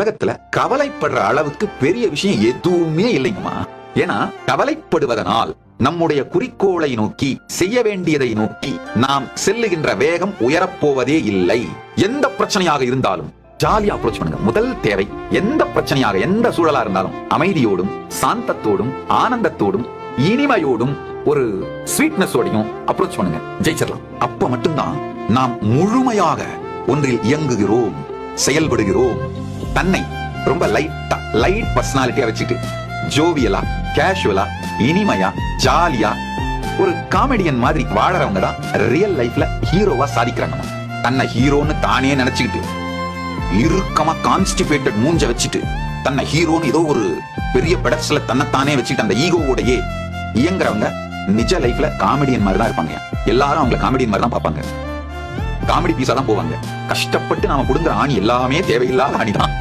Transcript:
உலகத்துல கவலைப்படுற அளவுக்கு பெரிய விஷயம் எதுவுமே இல்லைங்கம்மா. ஏன்னா கவலைப்படுவதனால் நம்முடைய குறிக்கோளை நோக்கி, செய்ய வேண்டியதை நோக்கி நாம் செல்லுகின்ற வேகம் உயரப்போவதே இல்லை. எந்த பிரச்சனையாக இருந்தாலும் ஜாலியா அப்ரோச் பண்ணுங்க. முதல் தேவை, எந்த பிரச்சனையாக, எந்த சூழலா இருந்தாலும் அமைதியோடும், சாந்தத்தோடும், ஆனந்தத்தோடும், இனிமையோடும், ஒரு ஸ்வீட்னஸோடையும் அப்ரோச் பண்ணுங்க. ஜெயிச்சிடலாம். அப்ப மட்டும்தான் நாம் முழுமையாக ஒன்றில் இயங்குகிறோம், செயல்படுகிறோம். தன்னை ரொம்ப லைட் பர்சனாலிட்டியா வச்சுட்டு ஜோவியலா, கேஷுவலா, இனிமையா, ஜாலியா, ஒரு காமெடியன் மாதிரி வாழறவங்க தான் ரியல் லைஃப்ல ஹீரோவா சாதிக்கிறாங்க. தன்னை ஹீரோன்னு தானே நினைச்சுக்கிட்டு, இறுக்கமா கான்ஸ்டிபேட்டட் மூஞ்ச வச்சுட்டு, தன்னை ஹீரோன்னு ஏதோ ஒரு பெரிய பெடஸ்ல தன்னைத்தானே வச்சுட்டு அந்த ஈகோவோடையே இயங்குறவங்க நிஜ லைஃப்ல காமெடியன் மாதிரி தான் இருப்பாங்க. எல்லாரும் அவங்களை காமெடியன் மாதிரி தான் பார்ப்பாங்க. காமெடி பீஸா தான் போவாங்க. கஷ்டப்பட்டு நாம புடுங்குற ஆணி எல்லாமே தேவையில்லாத ஆணி தான்.